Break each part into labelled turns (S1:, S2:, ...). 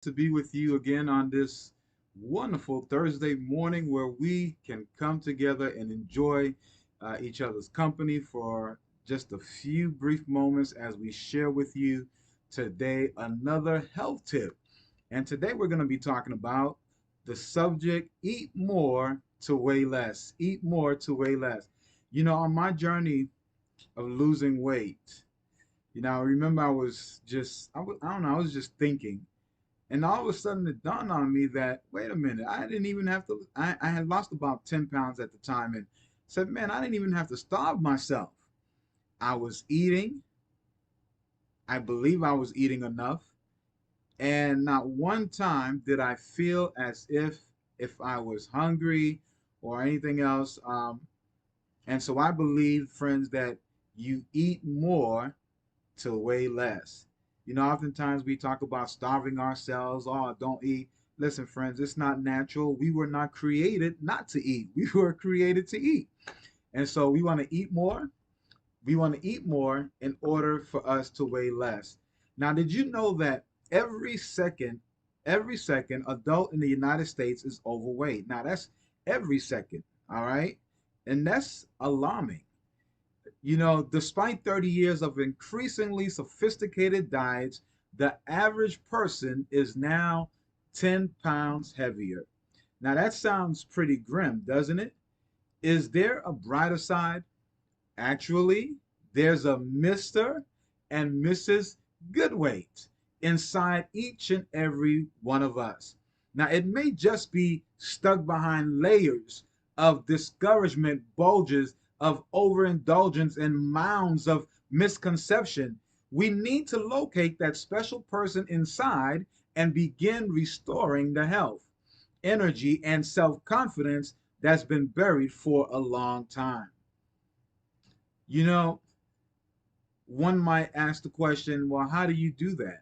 S1: to be with you again on this wonderful Thursday morning where we can come together and enjoy each other's company for just a few brief moments as we share with you today another health tip. And today we're going to be talking about the subject eat more to weigh less. Eat more to weigh less. On my journey of losing weight, I remember I don't know, I was just thinking. And all of a sudden it dawned on me that, wait a minute, I didn't even have to, I had lost about 10 pounds at the time and said, man, I didn't even have to starve myself. I was eating. I believe I was eating enough. And not one time did I feel as if I was hungry or anything else. And so I believe, friends, that you eat more to weigh less. Oftentimes we talk about starving ourselves. Oh, don't eat. Listen, friends, it's not natural. We were not created not to eat. We were created to eat. And so we want to eat more. We want to eat more in order for us to weigh less. Now, did you know that every second, every second adult in the United States is overweight? Now, that's every second, all right? And that's alarming. Despite 30 years of increasingly sophisticated diets, the average person is now 10 pounds heavier. Now, that sounds pretty grim, doesn't it? Is there a brighter side? Actually, there's a Mr. and Mrs. Goodweight inside each and every one of us. Now, it may just be stuck behind layers of discouragement, bulges of overindulgence, and mounds of misconception. We need to locate that special person inside and begin restoring the health, energy, and self confidence that's been buried for a long time. You know, one might ask the question, well, how do you do that?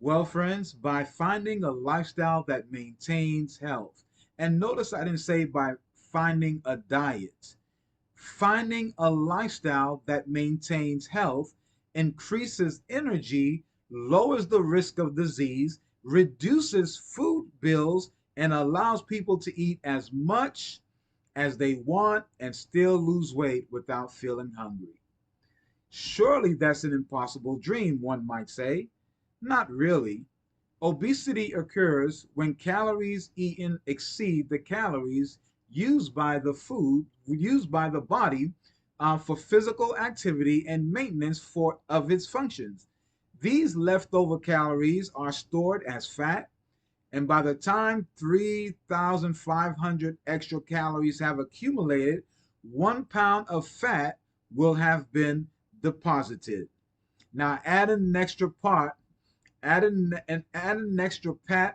S1: Well, friends, by finding a lifestyle that maintains health. And notice I didn't say by finding a diet. Finding a lifestyle that maintains health, increases energy, lowers the risk of disease, reduces food bills, and allows people to eat as much as they want and still lose weight without feeling hungry. Surely that's an impossible dream, one might say. Not really. Obesity occurs when calories eaten exceed the calories used by the body for physical activity and maintenance of its functions. These leftover calories are stored as fat, and by the time 3,500 extra calories have accumulated, 1 pound of fat will have been deposited. Now add an extra pat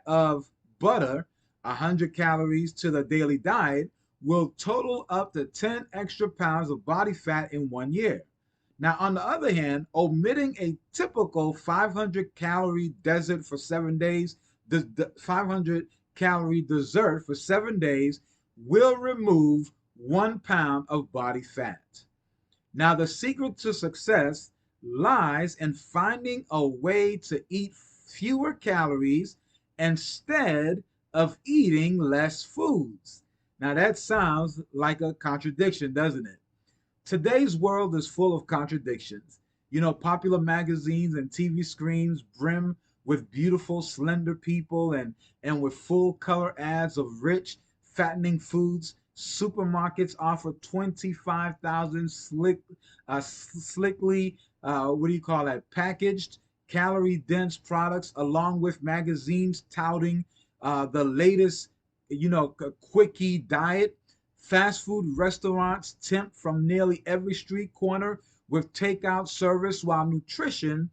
S1: of butter, 100 calories to the daily diet will total up to 10 extra pounds of body fat in 1 year. Now, on the other hand, omitting a typical 500 calorie dessert for 7 days, the 500 calorie dessert for 7 days will remove 1 pound of body fat. Now, the secret to success lies in finding a way to eat fewer calories instead of eating less foods. Now, that sounds like a contradiction, doesn't it? Today's world is full of contradictions. Popular magazines and TV screens brim with beautiful, slender people and with full color ads of rich, fattening foods. Supermarkets offer 25,000 slickly, what do you call that, packaged, calorie dense products, along with magazines touting the latest, quickie diet. Fast food restaurants tempt from nearly every street corner with takeout service, while nutrition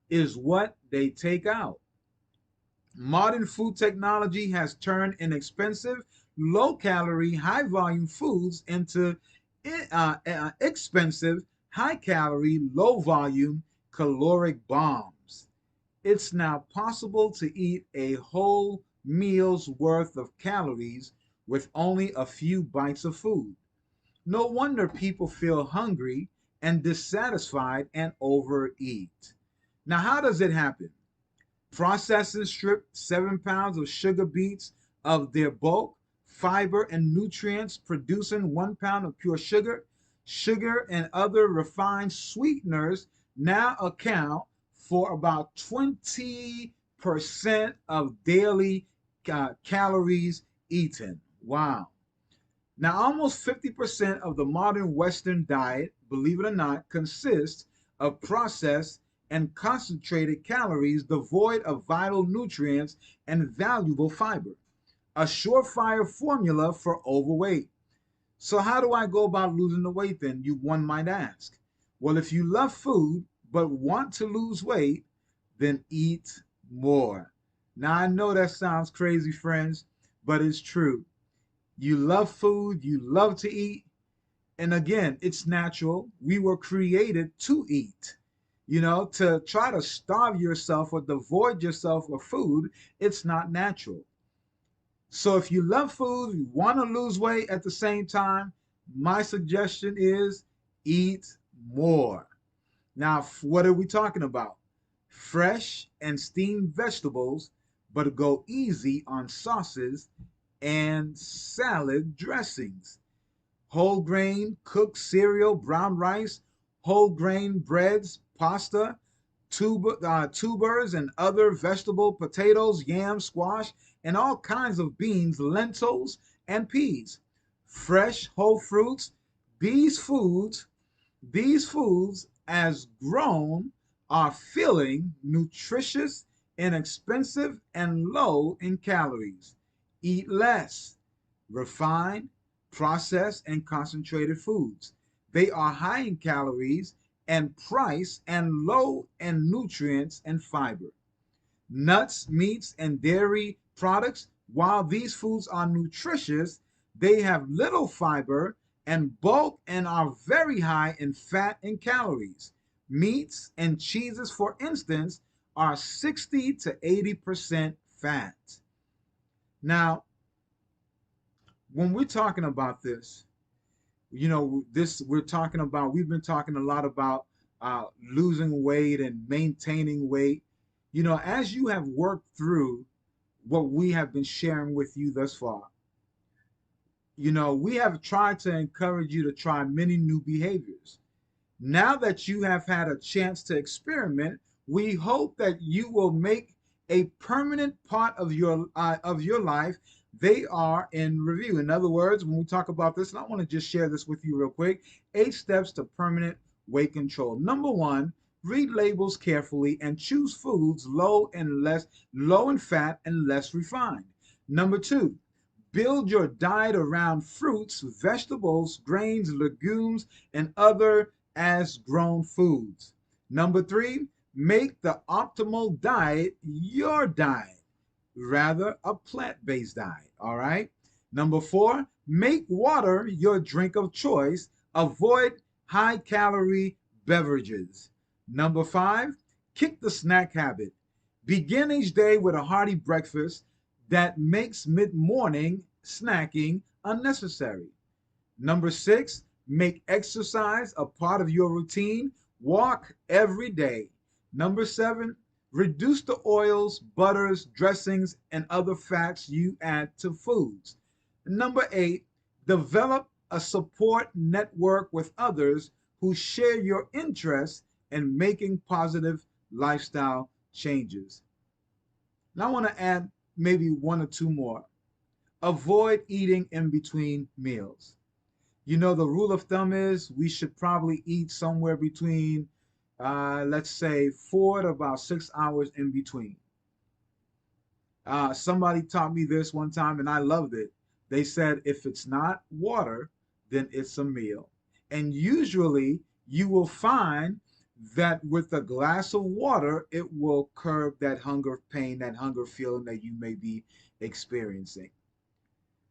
S1: is what they take out. Modern food technology has turned inexpensive, low calorie, high volume foods into expensive, high calorie, low volume caloric bombs. It's now possible to eat a whole meal's worth of calories with only a few bites of food. No wonder people feel hungry and dissatisfied and overeat. Now, how does it happen? Processing strip 7 pounds of sugar beets of their bulk, fiber, and nutrients, producing 1 pound of pure sugar. Sugar and other refined sweeteners now account for about 20% of daily calories eaten. Wow. Now, almost 50% of the modern Western diet, believe it or not, consists of processed and concentrated calories devoid of vital nutrients and valuable fiber. A surefire formula for overweight. So, how do I go about losing the weight then? One might ask. Well, if you love food but want to lose weight, then eat more. Now, I know that sounds crazy, friends, but it's true. You love food, you love to eat. And again, it's natural. We were created to eat. To try to starve yourself or devoid yourself of food, it's not natural. So if you love food, you want to lose weight at the same time, my suggestion is eat more. Now, what are we talking about? Fresh and steamed vegetables, but go easy on sauces and salad dressings. Whole grain cooked cereal, brown rice, whole grain breads, pasta, tubers and other vegetable, potatoes, yams, squash, and all kinds of beans, lentils, and peas. Fresh whole fruits. These foods, these foods as grown are filling, nutritious, inexpensive, and low in calories. Eat less refined, processed, and concentrated foods. They are high in calories and price and low in nutrients and fiber. Nuts, meats, and dairy products, while these foods are nutritious, they have little fiber and bulk and are very high in fat and calories. Meats and cheeses, for instance, are 60 to 80% fat. Now, when we're talking about this, we've been talking a lot about losing weight and maintaining weight. As you have worked through what we have been sharing with you thus far, we have tried to encourage you to try many new behaviors. Now that you have had a chance to experiment, we hope that you will make a permanent part of your life. They are in review. In other words, when we talk about this, and I want to just share this with you real quick, 8 steps to permanent weight control. Number 1, read labels carefully and choose foods low in fat and less refined. Number 2, build your diet around fruits, vegetables, grains, legumes, and other as grown foods. Number 3, make the optimal diet your diet, rather a plant-based diet. All right. Number 4, make water your drink of choice. Avoid high-calorie beverages. Number 5, kick the snack habit. Begin each day with a hearty breakfast that makes mid-morning snacking unnecessary. Number 6, make exercise a part of your routine. Walk every day. Number 7, reduce the oils, butters, dressings, and other fats you add to foods. Number 8, develop a support network with others who share your interest in making positive lifestyle changes. Now I want to add maybe 1 or 2 more. Avoid eating in between meals. The rule of thumb is we should probably eat somewhere between, let's say, 4 to about 6 hours in between. Somebody taught me this one time and I loved it. They said, if it's not water, then it's a meal. And usually you will find that with a glass of water, it will curb that hunger pain, that hunger feeling that you may be experiencing.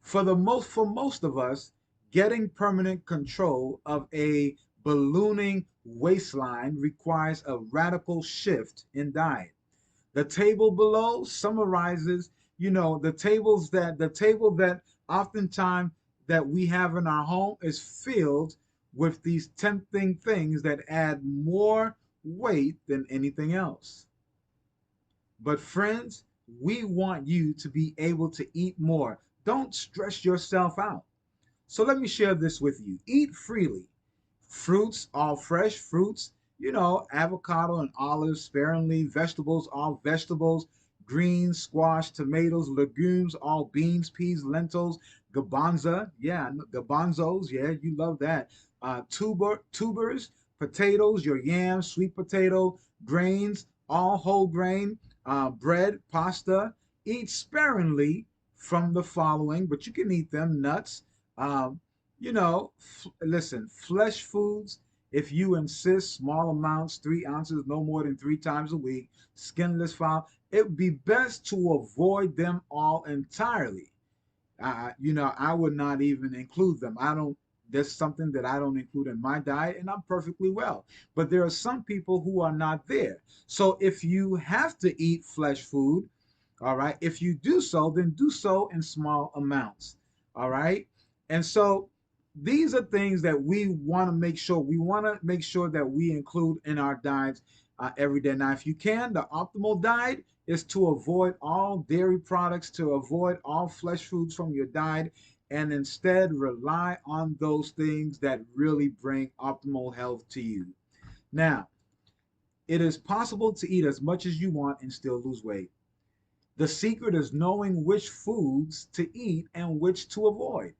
S1: For most of us, getting permanent control of a ballooning waistline requires a radical shift in diet. The table below summarizes, the table that oftentimes that we have in our home is filled with these tempting things that add more weight than anything else. But friends, we want you to be able to eat more. Don't stress yourself out. So let me share this with you. Eat freely. Fruits, all fresh fruits, avocado and olives sparingly, vegetables, all vegetables, greens, squash, tomatoes, legumes, all beans, peas, lentils, garbanza, yeah, garbanzos, yeah, you love that. Tubers, potatoes, your yams, sweet potato, grains, all whole grain, bread, pasta. Eat sparingly from the following, but you can eat them: nuts, um, listen, flesh foods, if you insist, small amounts, 3 ounces, no more than 3 times a week, skinless fowl, it would be best to avoid them all entirely. I would not even include them. I don't, There's something that I don't include in my diet, and I'm perfectly well. But there are some people who are not there. So if you have to eat flesh food, all right, if you do so, then do so in small amounts. All right. And so these are things that we want to make sure that we include in our diets every day. Now, if you can, the optimal diet is to avoid all dairy products, to avoid all flesh foods from your diet, and instead rely on those things that really bring optimal health to you. Now, it is possible to eat as much as you want and still lose weight. The secret is knowing which foods to eat and which to avoid.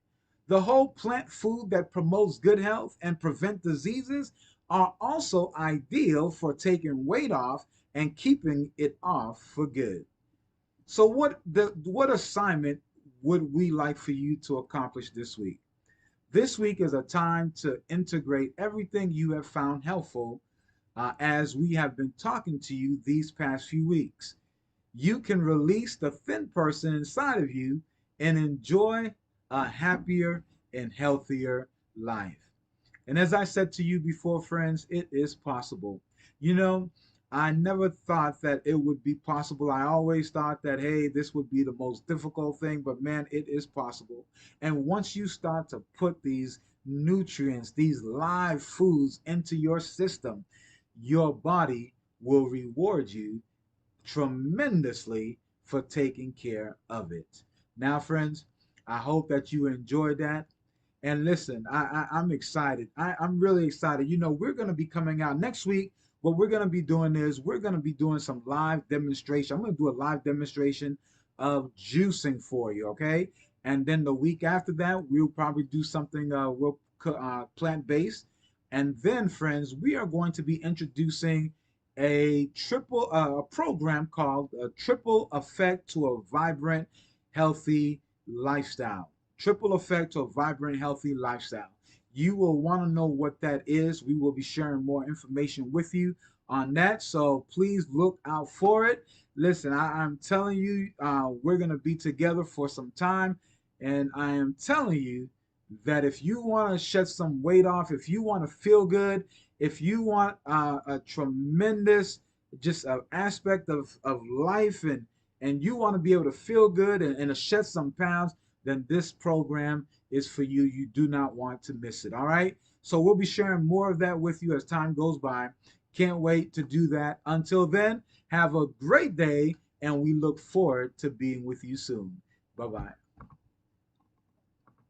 S1: The whole plant food that promotes good health and prevent diseases are also ideal for taking weight off and keeping it off for good. So what assignment would we like for you to accomplish this week? This week is a time to integrate everything you have found helpful as we have been talking to you these past few weeks. You can release the thin person inside of you and enjoy a happier and healthier life. And as I said to you before, friends, it is possible. You know, I never thought that it would be possible. I always thought that, hey, this would be the most difficult thing, but man, it is possible. And once you start to put these nutrients, these live foods into your system, your body will reward you tremendously for taking care of it. Now, friends, I hope that you enjoyed that. And listen, I'm excited. I'm really excited. We're going to be coming out next week. What we're going to be doing is we're going to be doing some live demonstration. I'm going to do a live demonstration of juicing for you, okay? And then the week after that, we'll probably do something plant-based. And then, friends, we are going to be introducing a program called a Triple Effect to a Vibrant, Healthy Lifestyle. Triple Effect to a Vibrant, Healthy Lifestyle. You will want to know what that is. We will be sharing more information with you on that. So please look out for it. Listen, I'm telling you, we're going to be together for some time. And I am telling you that if you want to shed some weight off, if you want to feel good, if you want a tremendous just aspect of life, and you want to be able to feel good and to shed some pounds, then this program is for you. You do not want to miss it. All right. So we'll be sharing more of that with you as time goes by. Can't wait to do that. Until then, have a great day, and we look forward to being with you soon. Bye bye.